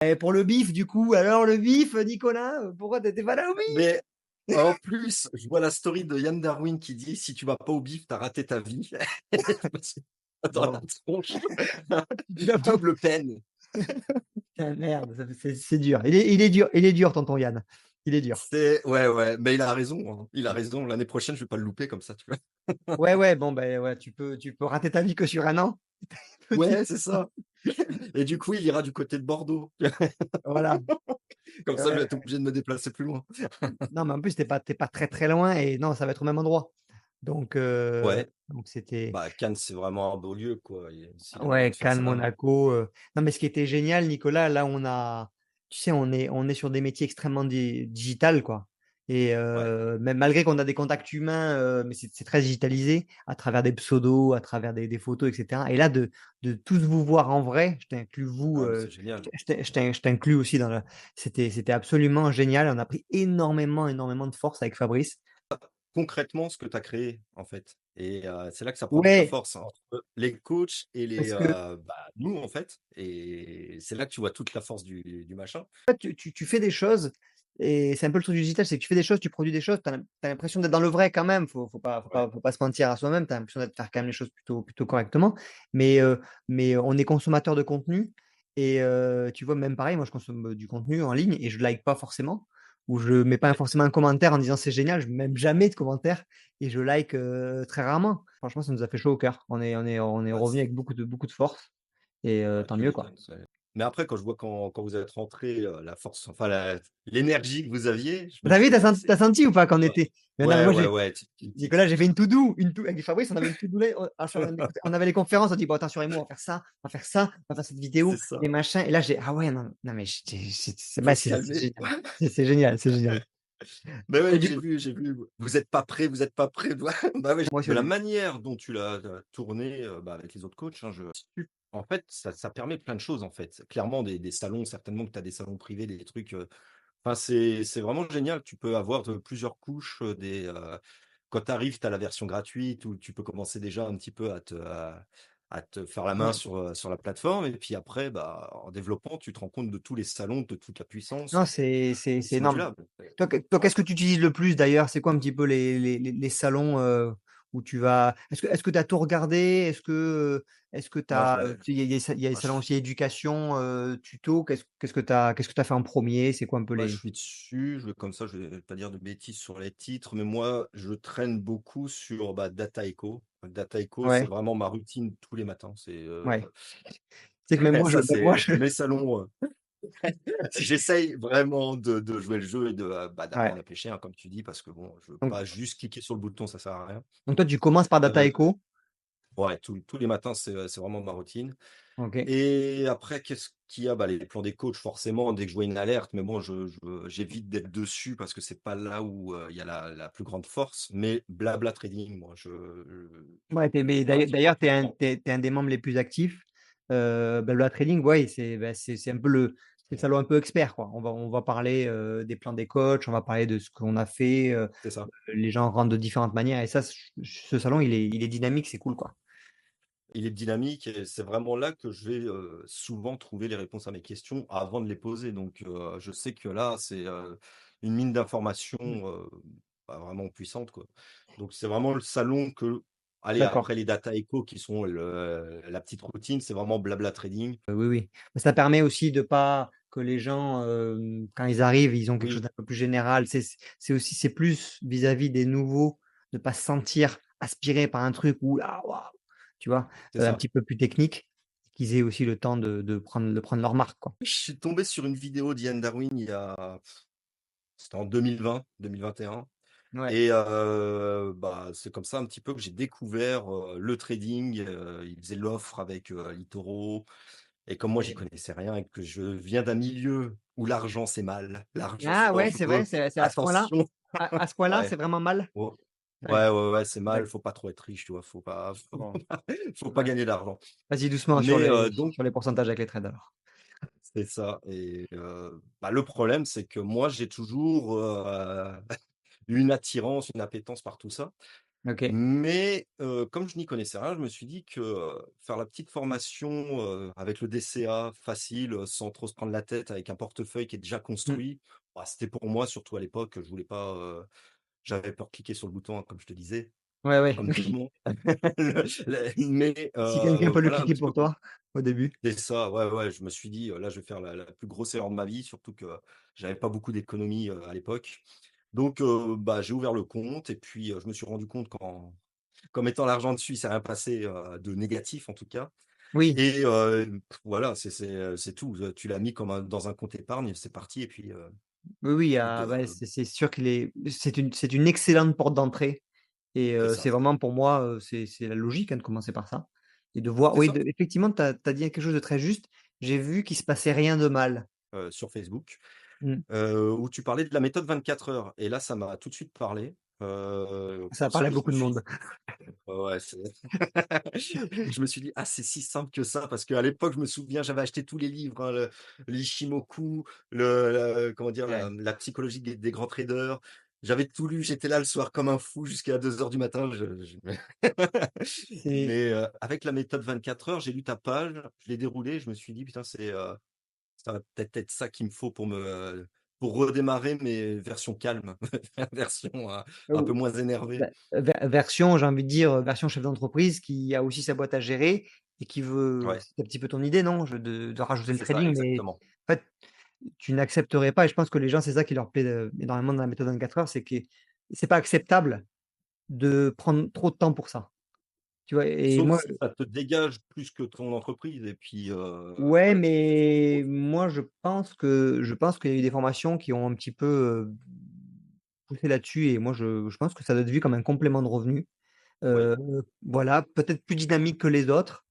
Et pour le bif, du coup, alors le bif, Nicolas, pourquoi t'étais pas là au bif? Mais en plus, je vois la story de Yann Darwin qui dit: «Si tu vas pas au bif, tu as raté ta vie». Parce que dans la Bon, tronche, tu l'as pas. double peine. Putain, merde, c'est dur. Il est dur, tonton Yann. Il est dur. C'est ouais, ouais, mais il a raison, hein. Il a raison. L'année prochaine, je vais pas le louper comme ça, tu vois? Ouais, ouais, bon, ben ouais, tu peux rater ta vie que sur un an. Petit. Ouais, c'est ça. Et du coup, il ira du côté de Bordeaux. Voilà. Comme ça, je vais Ouais. être obligé de me déplacer plus loin. Non, mais en plus, t'es pas très très loin et non, ça va être au même endroit. Donc, Ouais, c'était. bah, Cannes, c'est vraiment un beau lieu, quoi, et s'il a moyen Ouais, de faire Cannes, ça là-bas. Monaco. Non, mais ce qui était génial, Nicolas, là, tu sais, on est sur des métiers extrêmement digital, quoi. Et Ouais, même malgré qu'on a des contacts humains, mais c'est très digitalisé à travers des pseudos, à travers des photos, etc. Et là, de tous vous voir en vrai, je t'inclus vous, ah, mais c'est génial. je t'inclus aussi c'était absolument génial. On a pris énormément, énormément de force avec Fabrice. Concrètement, ce que tu as créé, en fait, et c'est là que ça prend toute la Ouais, force, hein, entre les coachs et parce que nous, en fait, et c'est là que tu vois toute la force du machin. fait, tu fais des choses, et c'est un peu le truc du digital, c'est que tu fais des choses, tu produis des choses, tu as l'impression d'être dans le vrai quand même, Ouais, faut pas se mentir à soi-même, tu as l'impression d'être faire quand même les choses plutôt correctement, mais on est consommateur de contenu, et tu vois, même pareil, moi je consomme du contenu en ligne, et je like pas forcément, ou je mets pas ouais, forcément un commentaire en disant c'est génial, je mets même jamais de commentaire, et je like très rarement. Franchement, ça nous a fait chaud au cœur, on est bah, revenu avec beaucoup de force, et bah, tant tu mieux, quoi. m'étonnes, mais après, quand je vois quand vous êtes rentrés, la force, enfin l'énergie que vous aviez, je me T'as vu, dis: «Mais c'est» t'as senti ou pas qu'on ouais, était. Mais non, mais ouais, moi, ouais, ouais, Nicolas, j'ai fait une to-do, avec Fabrice, on avait une to-do, on avait les conférences, on dit, bon, attends, sur les mots, on va faire ça, on va faire ça, on va faire cette c'est vidéo, ça. les machins. Et là, ah ouais, non, non, mais Faut bah, se c'est calmer. génial. C'est génial, c'est génial. Bah, Et ouais, du coup, j'ai vu, vous êtes pas prêts, vous êtes pas prêts. Bah, ouais, moi aussi de au la début. manière dont tu l'as tourné, bah, avec les autres coachs, hein, en fait, ça permet plein de choses, en fait. Clairement des salons, certainement que tu as des salons privés, des trucs, enfin, c'est vraiment génial. Tu peux avoir, plusieurs couches, quand tu arrives, tu as la version gratuite où tu peux commencer déjà un petit peu à te faire la main Ouais. sur la plateforme, et puis après, bah, en développant, tu te rends compte de tous les salons, de toute la puissance. Non, c'est C'est énorme. modulable. Toi, qu'est-ce que tu utilises le plus d'ailleurs? C'est quoi un petit peu les salons où tu vas. Est-ce que tu as tout regardé? Est-ce que tu Moi, je as. l'ai Il y a des moi, salons aussi éducation, tuto. Qu'est-ce que tu as fait en premier? C'est quoi un peu Moi, je les. suis dessus, comme ça, je vais pas dire de bêtises sur les titres, mais moi, je traîne beaucoup sur Data Echo. Data Echo, c'est Ouais, vraiment ma routine tous les matins. ouais. C'est que même moi, Ça, moi, c'est mes salons. J'essaye vraiment de jouer le jeu et ouais. d'apprendre à pêcher, hein, comme tu dis, parce que bon, je veux Donc, pas juste cliquer sur le bouton, ça sert à rien. donc toi, tu commences par Data Euh, Echo. ouais, tous les matins, c'est vraiment ma routine. Ok. Et après, qu'est-ce qu'il y a? Bah, les plans des coachs, forcément, dès que je vois une alerte, mais bon, j'évite d'être dessus parce que c'est pas là où il y a la plus grande force. Mais Blabla Trading, moi, Ouais, mais d'ailleurs, t'es un des membres les plus actifs. Le trading, ouais, c'est un peu c'est le salon un peu expert, quoi. On va parler des plans des coachs, on va parler de ce qu'on a fait. c'est ça. Les gens rentrent de différentes manières. Et ça, ce salon, il est dynamique, c'est cool, quoi. Il est dynamique et c'est vraiment là que je vais souvent trouver les réponses à mes questions avant de les poser. Donc, je sais que là, c'est une mine Mm. d'informations vraiment puissante, quoi. Donc, c'est vraiment le salon que, allez, D'accord. après les data echo qui sont la petite routine, c'est vraiment Blabla Trading. Oui, oui. Mais ça permet aussi de pas que les gens, quand ils arrivent, ils ont quelque chose Oui, d'un peu plus général. C'est plus vis-à-vis des nouveaux, de pas se sentir aspiré par un truc ou là, waouh, tu vois, c'est un ça. petit peu plus technique, qu'ils aient aussi le temps de prendre leur marque, quoi. Je suis tombé sur une vidéo d'Ian Darwin c'était en 2020, 2021. Ouais. Et bah, c'est comme ça un petit peu que j'ai découvert le trading. Il faisait l'offre avec Litoro. Et comme moi, j'y Et- connaissais rien et que je viens d'un milieu où l'argent, c'est mal, l'argent, c'est Ah ouais, c'est vrai, dangereux, c'est à ce point-là. attention. À ce point-là, Ouais, c'est vraiment mal. ouais, Ouais. ouais, c'est mal, Ouais. faut pas trop être riche, tu vois, Bon. faut pas Ouais. gagner d'argent. Vas-y doucement sur Mais les, donc, sur les pourcentages avec les trades alors. c'est ça. Et le problème, c'est que moi, j'ai toujours une attirance, une appétence par tout ça. OK. Mais comme je n'y connaissais rien, je me suis dit que, faire la petite formation, avec le DCA facile, sans trop se prendre la tête, avec un portefeuille qui est déjà Mmh. construit, bah, c'était pour moi, surtout à l'époque, je voulais pas, j'avais peur de cliquer sur le bouton, hein, comme je te disais, Ouais, ouais, comme tout le oui. monde. Mais Si quelqu'un peut le voilà un cliquer petit peu pour pour toi, au début. c'est ça, ouais, ouais, je me suis dit: «Là, je vais faire la plus grosse erreur de ma vie», surtout que j'avais pas beaucoup d'économies, à l'époque. Donc bah, j'ai ouvert le compte et puis, je me suis rendu compte qu'en mettant l'argent dessus, il s'est rien passé, de négatif en tout cas Oui, et voilà, c'est tout. Tu l'as mis comme dans un compte épargne, c'est parti et puis, oui, oui, donc ouais, c'est sûr qu'il est c'est une excellente porte d'entrée et c'est ça, c'est vraiment pour moi, c'est la logique, hein, de commencer par ça et de voir c'est oui, ça, de effectivement, tu as dit quelque chose de très juste. J'ai vu qu'il se passait rien de mal. sur Facebook, Mmh. où tu parlais de la méthode 24 heures et là, ça m'a tout de suite parlé, Ça a parce parlé à que je beaucoup me de suis monde. dit ouais, ouais, c'est je me suis dit: «Ah, c'est si simple que ça», parce qu'à l'époque, je me souviens, j'avais acheté tous les livres, hein, le l'Ishimoku, comment dire? Ouais, La psychologie des grands traders. J'avais tout lu, j'étais là le soir comme un fou jusqu'à 2 heures du matin, je c'est mais avec la méthode 24 heures, j'ai lu ta page, je l'ai déroulée, je me suis dit: «Putain, ça va peut-être être ça qu'il me faut pour redémarrer, mais version calme, version, un peu moins énervé». version, j'ai envie de dire, version chef d'entreprise qui a aussi sa boîte à gérer et qui veut Ouais, c'est un petit peu ton idée, non? De rajouter le c'est ça, trading, mais exactement. en fait, tu n'accepterais pas et je pense que les gens, c'est ça qui leur plaît, énormément dans la méthode 24 heures, c'est que c'est pas acceptable de prendre trop de temps pour ça. Tu vois? Et Sauf moi si ça te dégage plus que ton entreprise et puis, ouais, ouais, c'est autre mais chose. moi je pense qu'il y a eu des formations qui ont un petit peu, poussé là-dessus et moi je pense que ça doit être vu comme un complément de revenu. Oui, Heu, voilà, peut-être plus dynamique que les autres.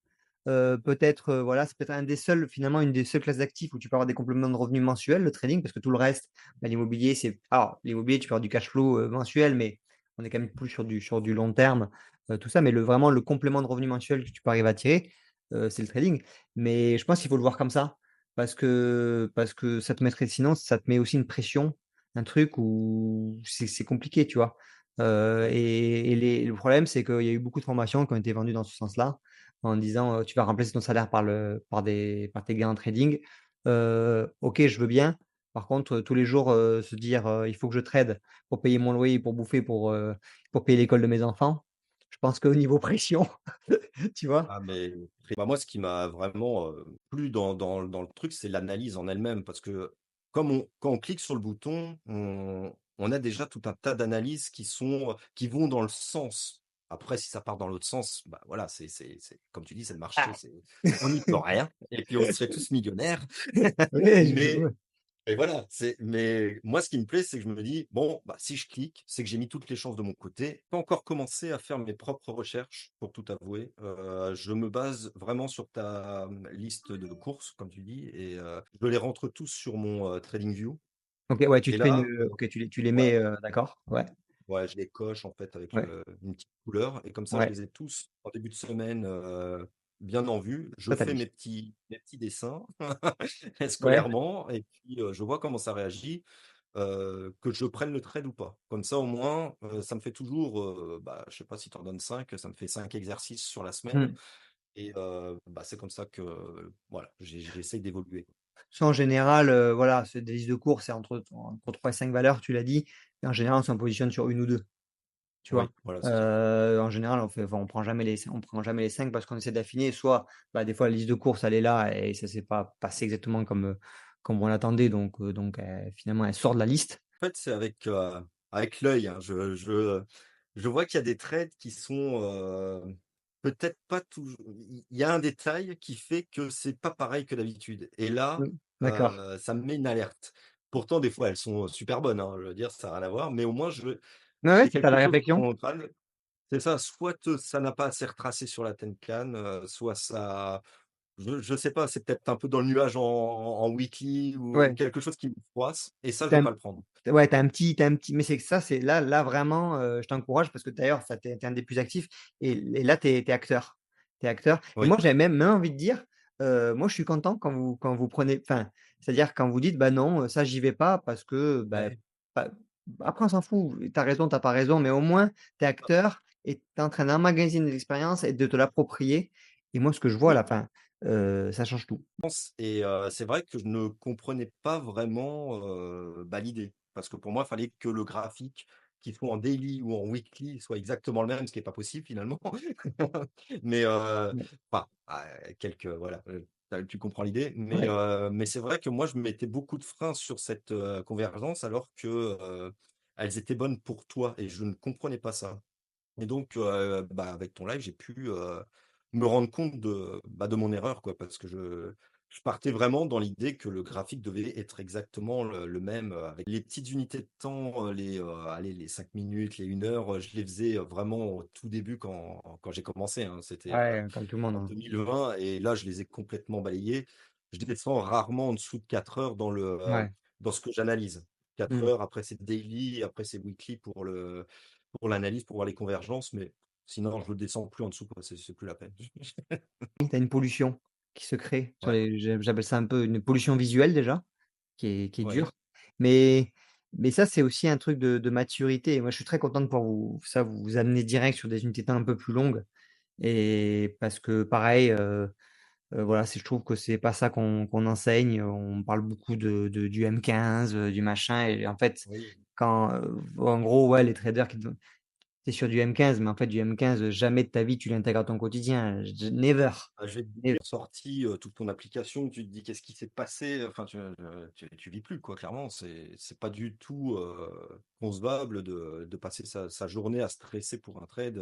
Peut-être, voilà, c'est peut-être un des seuls finalement, une des seules classes d'actifs où tu peux avoir des compléments de revenus mensuels, le trading, parce que tout le reste, bah, l'immobilier, c'est alors l'immobilier, tu peux avoir du cash flow, mensuel, mais on est quand même plus sur du long terme, tout ça. Mais vraiment le complément de revenus mensuel que tu peux arriver à tirer, c'est le trading. Mais je pense qu'il faut le voir comme ça, parce que ça te mettrait sinon ça te met aussi une pression, un truc où c'est compliqué, tu vois? oui. Le problème, c'est qu'il y a eu beaucoup de formations qui ont été vendues dans ce sens-là en disant, «Tu vas remplacer ton salaire par tes gains en trading». OK, je veux bien. Par contre, tous les jours, se dire, «Il faut que je trade pour payer mon loyer, pour bouffer, pour payer l'école de mes enfants». Je pense qu'au niveau pression, tu vois? Ah mais bah, moi, ce qui m'a vraiment, plu dans le truc, c'est l'analyse en elle-même parce que comme on quand on clique sur le bouton, on a déjà tout un tas d'analyses qui vont dans le sens. Après, si ça part dans l'autre sens, bah, voilà, c'est comme tu dis, c'est le marché, Ah! c'est on n'y peut rien et puis on serait tous millionnaires. Oui, je Mais ouais. Et voilà, mais moi, ce qui me plaît, c'est que je me dis: «Bon, bah, si je clique, c'est que j'ai mis toutes les chances de mon côté». Pas encore commencé à faire mes propres recherches, pour tout avouer. Je me base vraiment sur ta, liste de courses, comme tu dis et je les rentre tous sur mon, TradingView OK, ouais, tu et te fais là, une, OK, tu les ouais, mets, d'accord, ouais, ouais, je les coche, en fait, avec ouais, une petite couleur et comme ça, je ouais, les ai tous en début de semaine, bien en vue. Je ça tu fais dit. mes petits dessins Ouais. scolairement et puis, je vois comment ça réagit. Que je prenne le trade ou pas. Comme ça, au moins, ça me fait toujours, bah, je sais pas si tu en donnes 5, ça me fait 5 exercices sur la semaine Mmh. et bah, c'est comme ça que, voilà, j'essaye d'évoluer. Ça, en général, voilà, c'est des listes de courses, c'est entre 3 et 5 valeurs, tu l'as dit et en général, on s'en positionne sur une ou 2. Tu vois? Oui, voilà, c'est ça. En général, on prend jamais les 5 parce qu'on essaie d'affiner. Soit, bah, des fois, la liste de courses, elle est là et ça s'est pas passé exactement comme on l'attendait donc finalement, elle sort de la liste. En fait, c'est avec l'œil, hein. Je vois qu'il y a des trades qui sont, peut-être pas toujours. Il y a un détail qui fait que c'est pas pareil que d'habitude et là, Mmh. D'accord. ça me met une alerte. Pourtant, des fois, elles sont super bonnes, hein, je veux dire, ça a rien à voir, mais au moins Ouais, ouais, j'ai tu as quelque la chose dans réflexion. mon crâne. C'est ça, soit, ça n'a pas assez retracé sur la Tenkan, soit ça je sais pas, c'est peut-être un peu dans le nuage en weekly ou Ouais, quelque chose qui me froisse et ça, je tu veux as pas le prendre. ouais, tu as un petit mais c'est que ça, c'est là vraiment, je t'encourage parce que d'ailleurs, ça tu es un des plus actifs et là, tu es acteur. Tu es acteur et Oui, moi, j'avais même envie de dire, moi, je suis content quand vous prenez enfin, c'est-à-dire quand vous dites: «Bah, non, ça, j'y vais pas parce que, bah, ouais, pas» après on s'en fout, tu as raison, tu as pas raison, mais au moins tu es acteur et tu es en train d'emmagasiner de l'expérience et de te l'approprier et moi, ce que je vois à Oui. la fin, ça change tout. Et c'est vrai que je ne comprenais pas vraiment, l'idée. Parce que pour moi, il fallait que le graphique, qu'il soit en daily ou en weekly, soit exactement le même, ce qui est pas possible finalement. Mais Ouais, enfin, quelques voilà, tu comprends l'idée. ouais, Mais c'est vrai que moi, je mettais beaucoup de freins sur cette, convergence alors que, elles étaient bonnes pour toi et je ne comprenais pas ça. Et donc, avec ton live, j'ai pu, me rendre compte de mon erreur, quoi, parce que je partais vraiment dans l'idée que le graphique devait être exactement le même, avec les petites unités de temps, les 5 minutes, les 1 heure, je les faisais, vraiment au tout début quand j'ai commencé, hein. C'était, ouais, comme tout le monde, en hein. 2020 et là, je les ai complètement balayés. Je descends rarement en dessous de 4 heures Ouais. dans ce que j'analyse. 4 Mmh. heures, après c'est daily, après c'est weekly pour l'analyse, pour voir les convergences, mais sinon je ne descends plus en dessous, quoi, c'est plus la peine. Tu as une pollution qui se crée sur Ouais, les j'appelle ça un peu une pollution visuelle déjà, qui est ouais, dure, mais ça, c'est aussi un truc de maturité et moi, je suis très content de pouvoir vous amener direct sur des unités de temps un peu plus longues et parce que pareil, voilà, je trouve que c'est pas ça qu'on enseigne. On parle beaucoup du M15, du machin et en fait, oui. quand, en gros, ouais, les traders qui tu es sur du M15, mais en fait, du M15, jamais de ta vie tu l'intègres à ton quotidien. Never. Je vais te Never. dire, sorti, toute ton application, tu te dis: «Qu'est-ce qui s'est passé?» Enfin, tu vis plus, quoi, clairement. C'est pas du tout, concevable de passer sa journée à stresser pour un trade,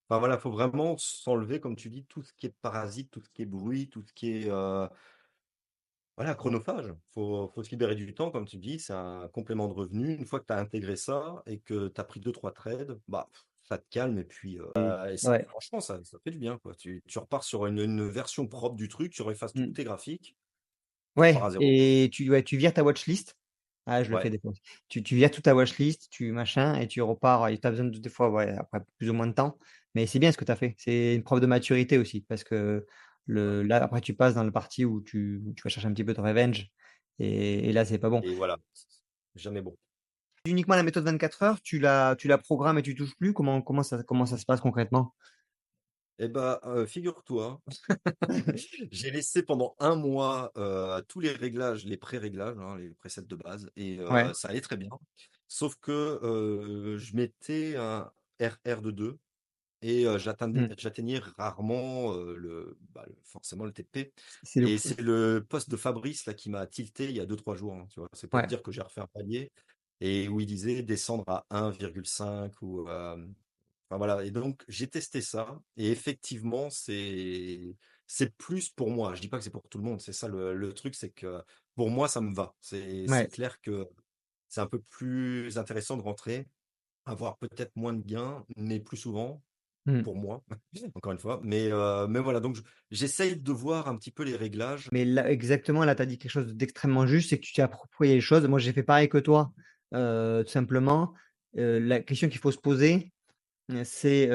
Enfin, voilà, faut vraiment s'enlever, comme tu dis, tout ce qui est parasite, tout ce qui est bruit, tout ce qui est, voilà, chronophage. Faut se libérer du temps, comme tu dis, c'est un complément de revenu. Une fois que tu as intégré ça et que tu as pris deux trois trades, ça te calme et puis, et Ouais. franchement, ça fait du bien, quoi. Tu repars sur une version propre du truc, tu effaces tous Mmh. tes graphiques, tu repars Ouais à zéro. et tu vires ta watchlist. Ah, je le fais Ouais, des fois aussi. Tu vires toute ta watchlist, tu machin et tu repars et tu as besoin de des fois, ouais, après plus ou moins de temps, mais c'est bien ce que tu as fait. C'est une preuve de maturité aussi parce que ouais là, après tu passes dans le partie où tu vas chercher un petit peu de revenge et là, c'est pas bon. et voilà, jamais bon. Uniquement la méthode 24 heures, tu la programmes et tu touches plus? Comment ça se passe concrètement? Eh ben, figure-toi, j'ai laissé pendant un mois, tous les réglages, les pré-réglages, hein, les presets de base et Ouais. ça allait très bien. Sauf que, je mettais un RR de 2 et Mmh. j'atteignais rarement, forcément le TP C'est le et c'est le post de Fabrice là qui m'a tilté il y a 2 3 jours, hein, tu vois? C'est pour te ouais. dire que j'ai refait un palier et où il disait descendre à 1,5 ou enfin voilà et donc j'ai testé ça et effectivement c'est plus pour moi. Je dis pas que c'est pour tout le monde, c'est ça le truc, c'est que pour moi ça me va. C'est Ouais. clair que c'est un peu plus intéressant de rentrer, avoir peut-être moins de gains, mais plus souvent Mmh. pour moi, encore une fois. Mais voilà, donc j'essaye de voir un petit peu les réglages. Mais là exactement, là, tu as dit quelque chose d'extrêmement juste, c'est que tu t'es approprié les choses. Moi, j'ai fait pareil que toi, tout simplement. La question qu'il faut se poser, c'est,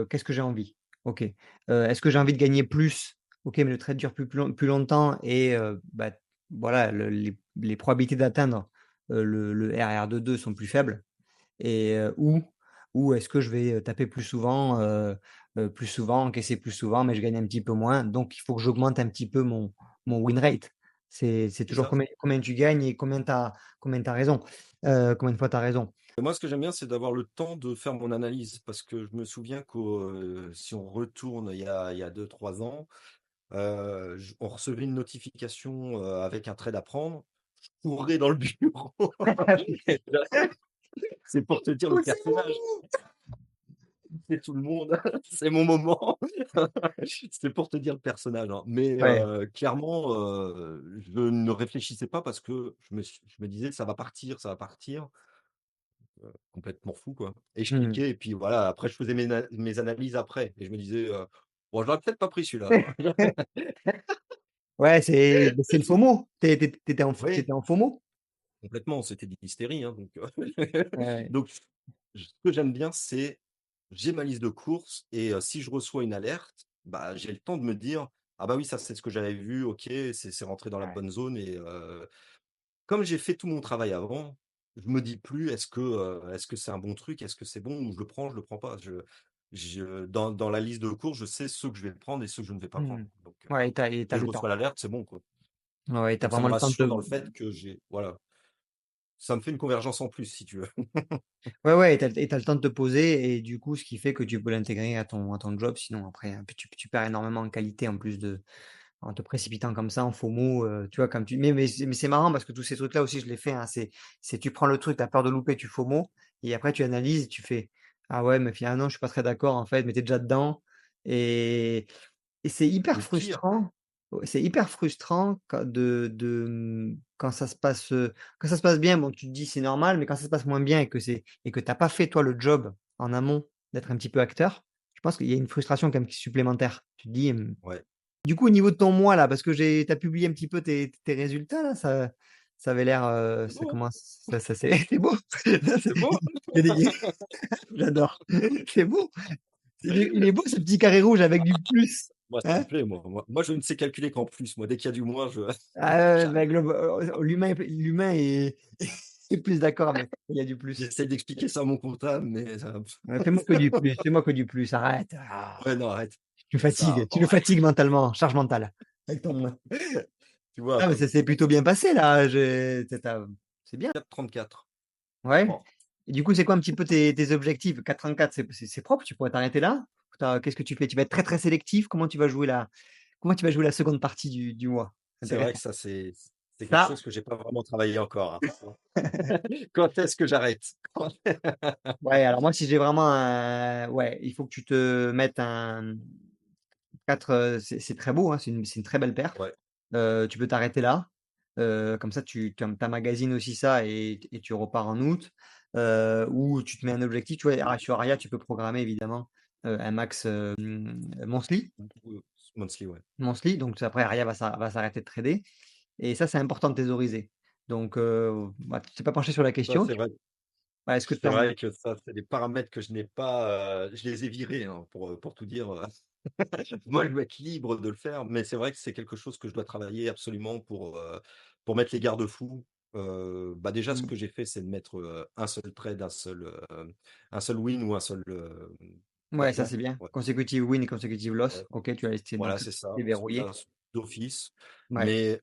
«Qu'est-ce que j'ai envie?» OK. Est-ce que j'ai envie de gagner plus? OK, mais le trade dure plus longtemps et voilà, les probabilités d'atteindre, le RR de 2 sont plus faibles. Et ou est-ce que je vais, taper plus souvent, encaisser plus souvent, mais je gagne un petit peu moins, donc il faut que j'augmente un petit peu mon win rate. C'est C'est toujours ça. combien tu gagnes et combien tu as raison, combien de fois tu as raison. Et moi, ce que j'aime bien, c'est d'avoir le temps de faire mon analyse parce que je me souviens que, si on retourne il y a 2 3 ans, on recevait une notification, avec un trade à prendre. Je courais dans le bureau. Et là, c'est pour te dire le personnage. C'est tout le monde, c'est mon moment. C'est pour te dire le personnage, hein. Mais Ouais. clairement, je ne réfléchissais pas parce que je me disais: ça va partir», complètement fou, quoi et je Mmh. cliquais et puis voilà, après je faisais mes analyses après et je me disais, «Bon, je l'aurais peut-être pas pris celui-là». Ouais, c'est le FOMO. Tu étais en f tu Oui, étais en FOMO? complètement, c'était de l'hystérie, hein, donc Ouais, ouais. donc ce que j'aime bien, c'est j'ai ma liste de courses et si je reçois une alerte, j'ai le temps de me dire: «Ah bah oui, ça c'est ce que j'avais vu, OK, c'est rentré dans la Ouais. bonne zone» et comme j'ai fait tout mon travail avant, je me dis plus: est-ce que c'est un bon truc? Est-ce que c'est bon? Ou je le prends pas? Dans la liste de cours, je sais ceux que je vais prendre et ceux que je ne vais pas Mmh. prendre. Donc, Ouais, et tu dès que je le temps. reçois l'alerte, c'est bon, quoi. Ouais, tu as Donc ça me vraiment le temps de rassure te dans le fait que j'ai voilà, ça me fait une convergence en plus, si tu veux. ouais, ouais, et tu le temps de te poser et du coup, ce qui fait que tu peux l'intégrer à ton job. Sinon après, tu perds énormément en qualité en plus de en te précipitant comme ça en FOMO, tu vois? Comme tu mais c'est marrant parce que tous ces trucs-là aussi je les fais, hein. C'est tu prends le truc, tu as peur de louper, tu FOMO et après tu analyses et tu fais: «Ah ouais, mais finalement je suis pas très d'accord en fait», mais tu es déjà dedans et et c'est hyper Le pire frustrant. C'est hyper frustrant quand ça se passe bien, bon, tu te dis: «C'est normal», mais quand ça se passe moins bien et que tu as pas fait toi le job en amont d'être un petit peu acteur, je pense qu'il y a une frustration quand même qui est supplémentaire. Tu te dis, ouais, du coup, au niveau de ton mois là, parce que tu as publié un petit peu tes résultats là, ça avait l'air, c'est ça beau, hein? commence ça c'est c'est beau. C'est beau, Il y a des j'adore. C'est beau. Il est beau ce petit carré rouge avec du plus, Moi, ça hein? me plaît, moi, je ne sais calculer qu'en plus. Moi, dès qu'il y a du moins, je Ah j'arrête. bah, l'humain est est plus d'accord avec il y a du plus. J'essaie d'expliquer ça à mon comptable, mais Fais-moi que du plus, fais-moi que du plus, arrête. ouais, non, arrête. Ça, Tu bon, me fatigues mentalement, charge mentale avec ton moins. tu vois, Ah mais ça s'est plutôt bien passé là, j'ai tu tu c'est bien. 4,34. Ouais. Bon, Et du coup, c'est quoi un petit peu tes objectifs? 4,34 c'est propre, tu pourrais t'arrêter là? Qu'est-ce que tu fais? Tu vas être très, très sélectif? Comment tu vas jouer la seconde partie du mois? c'est vrai que Intéressant. ça, c'est quelque Ça chose que j'ai pas vraiment travaillé encore, hein. Quand est-ce que j'arrête? ouais, alors moi, si j'ai vraiment un ouais, il faut que tu te mettes un 4, c'est très beau, hein, c'est une très belle perf. Ouais, Tu peux t'arrêter là, comme ça tu emmagasines aussi ça et tu repars en août, ou tu te mets un objectif, tu vois? Sur Aria, tu peux programmer évidemment, un max, monthly monthly, ouais. monthly, donc après Aria va s'arrêter de trader et ça, c'est important de thésauriser. Donc bah, tu t'es pas penché sur la Ça, question, c'est vrai. ouais, est-ce que tu C'est as vrai que ça, c'est des paramètres que je n'ai pas, je les ai virés, hein, pour tout dire, moi, je dois être libre de le faire, mais c'est vrai que c'est quelque chose que je dois travailler absolument pour mettre les garde-fous. Bah, déjà, ce mmh, que j'ai fait, c'est de mettre, un seul trade, un seul win ou un seul, ouais, ça perdant. c'est bien. Ouais, Consecutive win et consecutive loss. ouais, OK, tu as essayé voilà, donc c'est ça, c'est verrouillé. ça d'office, Ouais. mais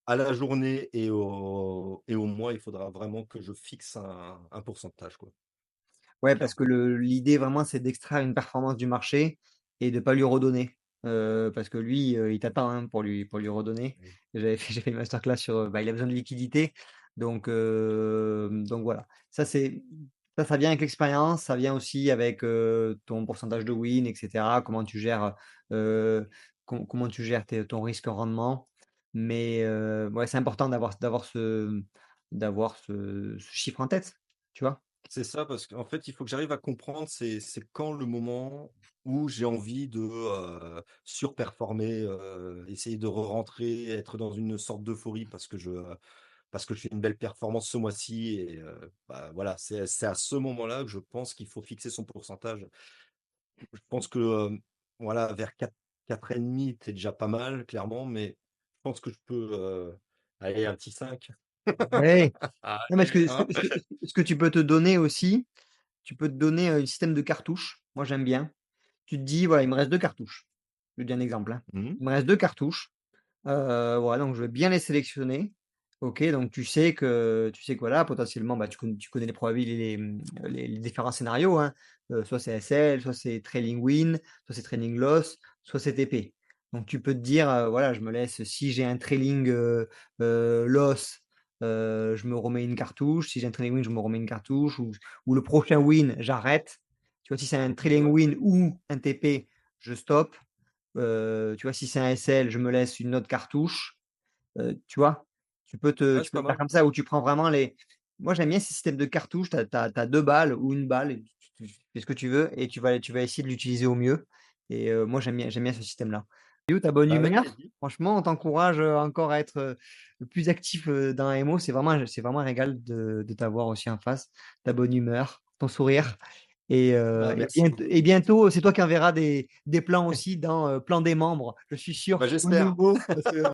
à la journée et au mois, il faudra vraiment que je fixe un pourcentage, quoi, Ouais, parce que clairement. l'idée vraiment, c'est d'extraire une performance du marché et de pas lui redonner. Parce que lui, il t'attend, hein, pour lui redonner. Oui. J'ai fait une masterclass sur, bah, il a besoin de liquidité. Donc voilà. Ça vient avec l'expérience, ça vient aussi avec, ton pourcentage de win et cetera. Comment tu gères, comment tu gères ton risque rendement. Mais, ouais, c'est important d'avoir ce chiffre en tête, tu vois? C'est ça, parce qu'en fait, il faut que j'arrive à comprendre c'est quand le moment où j'ai envie de, surperformer, essayer de re-rentrer, être dans une sorte d'euphorie parce que je fais une belle performance ce mois-ci et bah, voilà, c'est à ce moment-là que je pense qu'il faut fixer son pourcentage. Je pense que, voilà, vers 4,5, c'est déjà pas mal, clairement, mais je pense que je peux, aller un petit 5. Ouais. Non, mais Allez, hein? ce que tu peux te donner aussi, tu peux te donner, un système de cartouches. Moi, j'aime bien. Tu te dis: «Voilà, il me reste 2 cartouches». Je te dis un exemple, hein. Mmh. Il me reste 2 cartouches, voilà, donc je vais bien les sélectionner. OK, donc tu sais que voilà, potentiellement, bah, tu connais les les différents scénarios, hein. Soit c'est SL, soit c'est trailing win, soit c'est trailing loss, soit c'est TP. Donc tu peux te dire, voilà, je me laisse si j'ai un trailing, loss, je me remets une cartouche. Si j'ai un trailing win, je me remets une cartouche ou le prochain win, j'arrête. Tu vois, si c'est un C'est trailing vrai. win ou un TP, je stoppe. Tu vois, si c'est un SL, je me laisse une autre cartouche, tu vois? Ouais, Tu c'est peux pas faire mal. comme ça où tu prends vraiment les moi j'aime bien ces systèmes de cartouches, tu as 2 balles ou une balle et tu fais ce que tu veux et tu vas essayer de l'utiliser au mieux et moi j'aime bien ce système-là. Et où ta bonne Bah, avec humeur? plaisir. Franchement, on t'encourage, encore à être, plus actif, dans MO. C'est vraiment un régal de t'avoir aussi en face. Ta bonne humeur, ton sourire Bah, merci. et bientôt, c'est toi qui enverras des plans aussi dans, plan des membres. Je suis sûr, Bah, au j'espère. nouveau, parce que